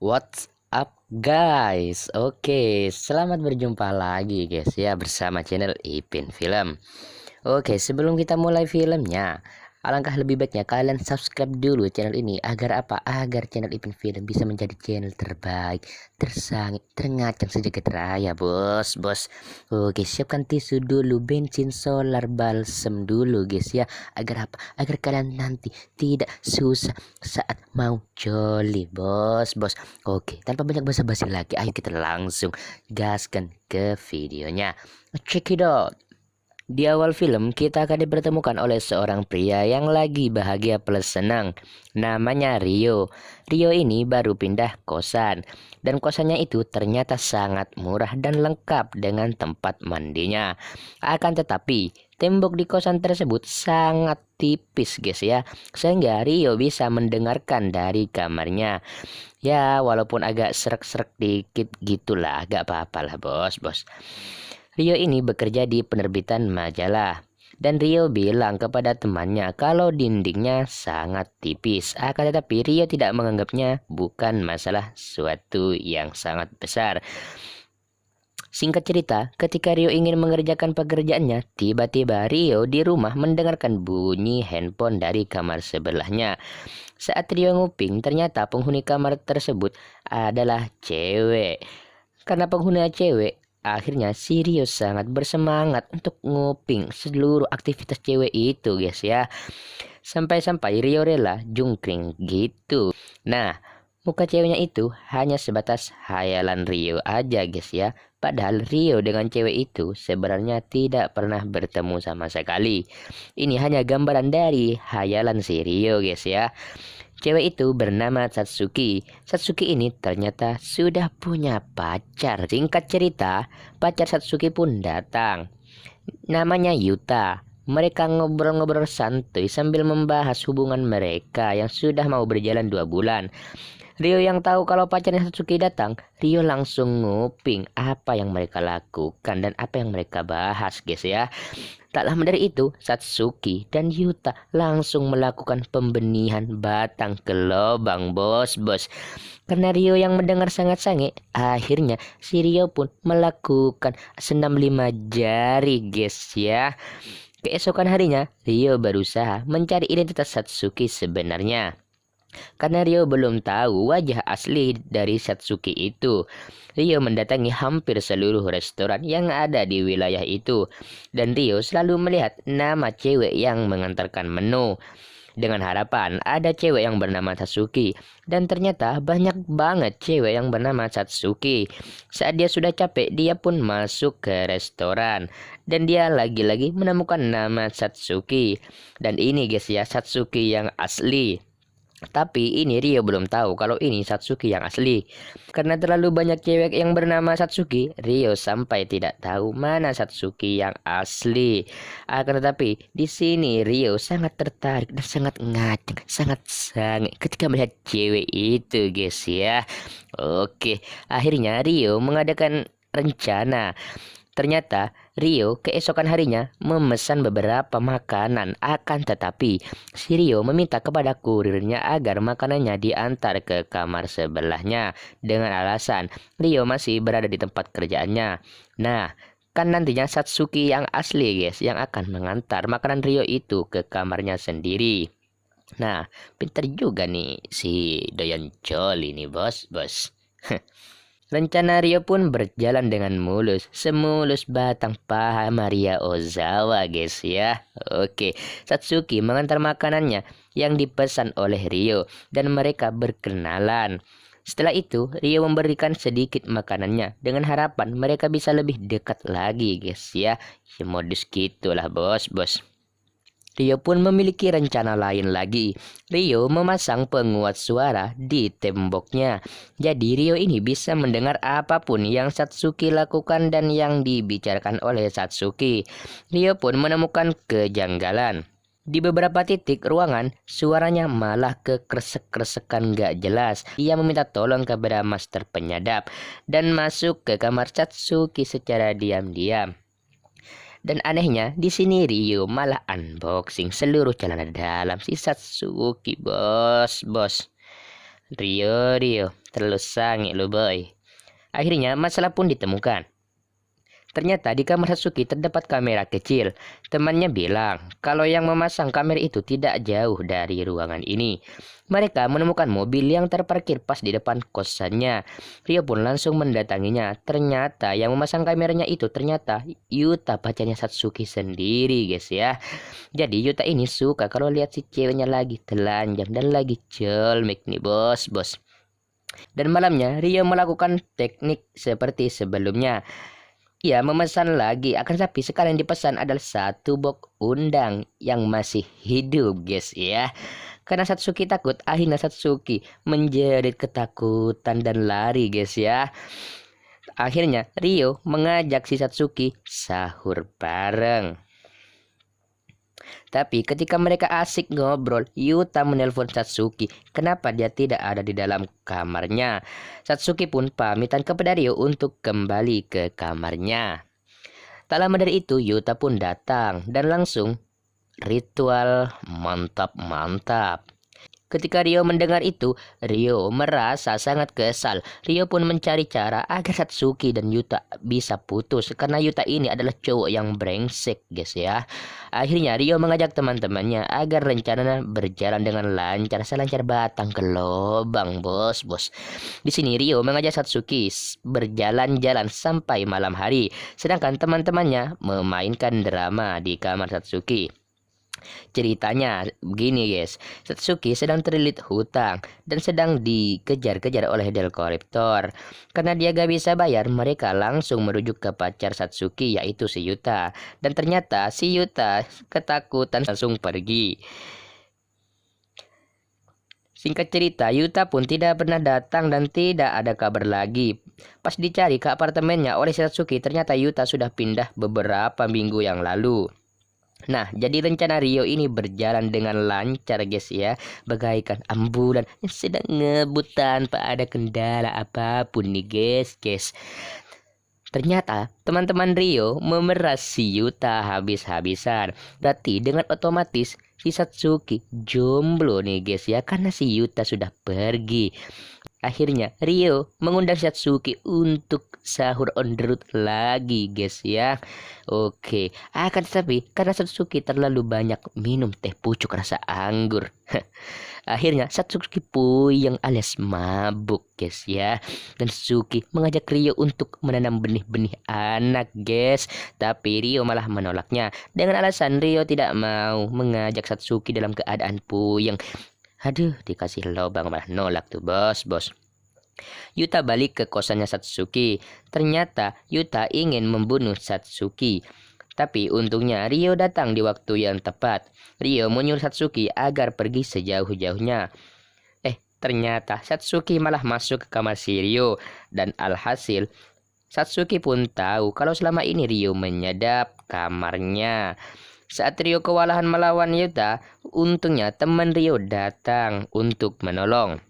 What's up guys? Oke, selamat berjumpa lagi guys ya bersama channel Ipin Film. Oke, sebelum kita mulai filmnya, alangkah lebih baiknya kalian subscribe dulu channel ini agar apa? Agar channel Ipin Film bisa menjadi channel terbaik, tersangit, terngacang sejagat raya, bos. Oke, siapkan tisu dulu, bensin, solar, balsem dulu guys ya. Agar apa? Agar kalian nanti tidak susah saat mau joli, bos. Oke, tanpa banyak basa-basi lagi, ayo kita langsung gaskan ke videonya. Check it out. Di awal film, kita akan dipertemukan oleh seorang pria yang lagi bahagia plus senang. Namanya Rio. Rio ini baru pindah kosan. Dan kosannya itu ternyata sangat murah dan lengkap dengan tempat mandinya. Akan tetapi, tembok di kosan tersebut sangat tipis guys ya. Sehingga Rio bisa mendengarkan dari kamarnya. Ya, walaupun agak serak-serak dikit gitulah, agak apa-apalah bos. Rio ini bekerja di penerbitan majalah. Dan Rio bilang kepada temannya kalau dindingnya sangat tipis. Akan tetapi Rio tidak menganggapnya bukan masalah suatu yang sangat besar. Singkat cerita, ketika Rio ingin mengerjakan pekerjaannya, tiba-tiba Rio di rumah mendengarkan bunyi handphone dari kamar sebelahnya. Saat Rio nguping, ternyata penghuni kamar tersebut adalah cewek. Karena penghuni cewek, akhirnya si Rio sangat bersemangat untuk nguping seluruh aktivitas cewek itu guys ya. Sampai-sampai Rio rela jungkring gitu. Nah, muka ceweknya itu hanya sebatas hayalan Rio aja guys ya. Padahal Rio dengan cewek itu sebenarnya tidak pernah bertemu sama sekali. Ini hanya gambaran dari hayalan si Rio guys ya. Cewek itu bernama Satsuki. Satsuki ini ternyata sudah punya pacar. Singkat cerita, pacar Satsuki pun datang. Namanya Yuta. Mereka ngobrol-ngobrol santuy sambil membahas hubungan mereka yang sudah mau berjalan 2 bulan. Rio yang tahu kalau pacarnya Satsuki datang, Rio langsung nguping apa yang mereka lakukan dan apa yang mereka bahas guys ya. Tak lama dari itu, Satsuki dan Yuta langsung melakukan pembenihan batang ke lubang bos. Karena Rio yang mendengar sangat sange, akhirnya si Rio pun melakukan senam 5 jari guys ya. Keesokan harinya, Rio berusaha mencari identitas Satsuki sebenarnya. Karena Rio belum tahu wajah asli dari Satsuki itu. Rio mendatangi hampir seluruh restoran yang ada di wilayah itu. Dan Rio selalu melihat nama cewek yang mengantarkan menu. Dengan harapan ada cewek yang bernama Satsuki. Dan ternyata banyak banget cewek yang bernama Satsuki. Saat dia sudah capek, dia pun masuk ke restoran. Dan dia lagi-lagi menemukan nama Satsuki. Dan ini guys ya, Satsuki yang asli. Tapi ini Rio belum tahu kalau ini Satsuki yang asli. Karena terlalu banyak cewek yang bernama Satsuki, Rio sampai tidak tahu mana Satsuki yang asli. Akan tetapi di sini Rio sangat tertarik dan sangat ngaceng, sangat sange ketika melihat cewek itu, guys ya. Oke, akhirnya Rio mengadakan rencana. Ternyata Rio keesokan harinya memesan beberapa makanan, akan tetapi si Rio meminta kepada kurirnya agar makanannya diantar ke kamar sebelahnya dengan alasan Rio masih berada di tempat kerjaannya. Nah, kan nantinya Satsuki yang asli guys yang akan mengantar makanan Rio itu ke kamarnya sendiri. Nah, pintar juga nih si Doyan Chol ini bos. Rencana Rio pun berjalan dengan mulus, semulus batang paha Maria Ozawa guys ya. Oke, Satsuki mengantar makanannya yang dipesan oleh Rio dan mereka berkenalan. Setelah itu, Rio memberikan sedikit makanannya dengan harapan mereka bisa lebih dekat lagi guys ya. Ya modus gitulah bos. Rio pun memiliki rencana lain lagi. Rio memasang penguat suara di temboknya. Jadi Rio ini bisa mendengar apapun yang Satsuki lakukan dan yang dibicarakan oleh Satsuki. Rio pun menemukan kejanggalan. Di beberapa titik ruangan, suaranya malah kekresek-kresekan gak jelas. Ia meminta tolong kepada master penyadap dan masuk ke kamar Satsuki secara diam-diam. Dan anehnya, di sini Rio malah unboxing seluruh celana dalam si Satsuki, bos. Rio, terlalu sange lo boy. Akhirnya masalah pun ditemukan. Ternyata di kamar Satsuki terdapat kamera kecil. Temannya bilang kalau yang memasang kamera itu tidak jauh dari ruangan ini. Mereka menemukan mobil yang terparkir pas di depan kosannya. Rio pun langsung mendatanginya. Ternyata yang memasang kameranya itu ternyata Yuta, pacarnya Satsuki sendiri, guys ya. Jadi Yuta ini suka kalau lihat si ceweknya lagi telanjang dan lagi colmek nih bos. Dan malamnya Rio melakukan teknik seperti sebelumnya. Ia memesan lagi, akan tapi sekarang yang dipesan adalah satu box undang yang masih hidup, guys ya. Karena Satsuki takut, akhirnya Satsuki menjerit ketakutan dan lari, guys ya. Akhirnya Rio mengajak si Satsuki sahur bareng. Tapi ketika mereka asik ngobrol, Yuta menelpon Satsuki. Kenapa dia tidak ada di dalam kamarnya? Satsuki pun pamitan kepada Rio untuk kembali ke kamarnya. Tak lama dari itu, Yuta pun datang dan langsung ritual mantap-mantap. Ketika Rio mendengar itu, Rio merasa sangat kesal. Rio pun mencari cara agar Satsuki dan Yuta bisa putus karena Yuta ini adalah cowok yang brengsek, guys ya. Akhirnya Rio mengajak teman-temannya agar rencananya berjalan dengan lancar, selancar batang ke lubang, bos. Di sini Rio mengajak Satsuki berjalan-jalan sampai malam hari, sedangkan teman-temannya memainkan drama di kamar Satsuki. Ceritanya begini, guys. Satsuki sedang terlilit hutang dan sedang dikejar-kejar oleh Del Koruptor. Karena dia gak bisa bayar, mereka langsung merujuk ke pacar Satsuki, yaitu si Yuta. Dan ternyata si Yuta ketakutan langsung pergi. Singkat cerita, Yuta pun tidak pernah datang dan tidak ada kabar lagi. Pas dicari ke apartemennya oleh Satsuki, ternyata Yuta sudah pindah beberapa minggu yang lalu. Nah, jadi rencana Rio ini berjalan dengan lancar, guys ya. Bagaikan ambulan yang sedang ngebut tanpa ada kendala apapun nih, guys. Ternyata teman-teman Rio memeras si Yuta habis-habisan. Berarti dengan otomatis si Satsuki jomblo nih, guys ya, karena si Yuta sudah pergi. Akhirnya Rio mengundang Satsuki untuk sahur on the road lagi, guys ya. Oke, akan tetapi karena Satsuki terlalu banyak minum teh pucuk rasa anggur, akhirnya Satsuki puyeng alias mabuk, guys ya. Dan Satsuki mengajak Rio untuk menanam benih-benih anak, guys. Tapi Rio malah menolaknya dengan alasan Rio tidak mau mengajak Satsuki dalam keadaan puyeng. Aduh, dikasih lobang malah nolak tuh, bos. Yuta balik ke kosannya Satsuki. Ternyata Yuta ingin membunuh Satsuki. Tapi untungnya Rio datang di waktu yang tepat. Rio menyuruh Satsuki agar pergi sejauh-jauhnya. Ternyata Satsuki malah masuk ke kamar si Rio. Dan alhasil Satsuki pun tahu kalau selama ini Rio menyadap kamarnya. Saat Rio kewalahan melawan Yuta, untungnya teman Rio datang untuk menolong.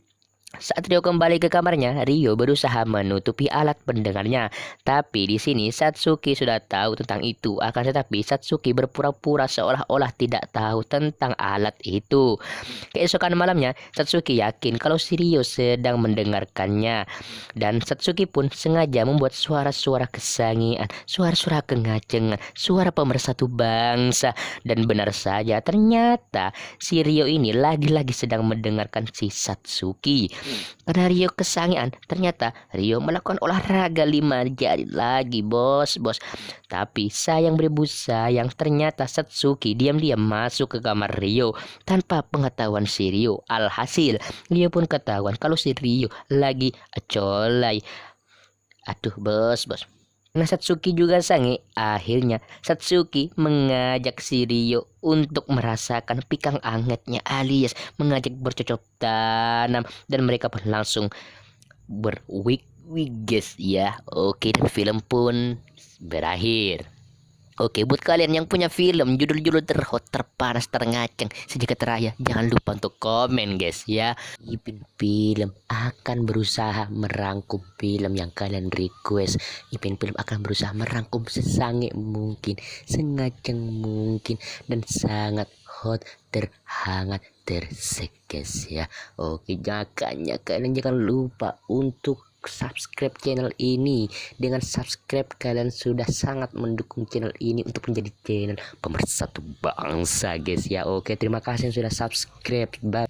Saat Rio kembali ke kamarnya, Rio berusaha menutupi alat pendengarnya. Tapi di sini Satsuki sudah tahu tentang itu. Akan tetapi Satsuki berpura-pura seolah-olah tidak tahu tentang alat itu. Keesokan malamnya, Satsuki yakin kalau si Rio sedang mendengarkannya. Dan Satsuki pun sengaja membuat suara-suara kesangian, suara-suara kengacengan, suara pemersatu bangsa. Dan benar saja, ternyata si Rio ini lagi-lagi sedang mendengarkan si Satsuki. Karena Rio kesangian, ternyata Rio melakukan olahraga 5 jari lagi, bos. Tapi sayang beribu sayang, ternyata Satsuki diam-diam masuk ke kamar Rio tanpa pengetahuan si Rio. Alhasil Rio pun ketahuan kalau si Rio lagi acolai. Aduh, bos. Nah, Satsuki juga sange. Akhirnya Satsuki mengajak si Rio untuk merasakan pikang angetnya, alias mengajak bercocok tanam, dan mereka pun langsung berwig-wig, guys ya. Oke, dan film pun berakhir. Oke, buat kalian yang punya film judul-judul terhot, terpanas, terngaceng sejak terakhir, jangan lupa untuk komen, guys ya. Ipin Film akan berusaha merangkum film yang kalian request. Ipin Film akan berusaha merangkum sesange mungkin, sengaceng mungkin, dan sangat hot, terhangat, tersek guys ya. Oke, makanya kalian jangan lupa untuk subscribe channel ini. Dengan subscribe kalian sudah sangat mendukung channel ini untuk menjadi channel pemersatu bangsa guys ya. Oke, terima kasih yang sudah subscribe. Bye.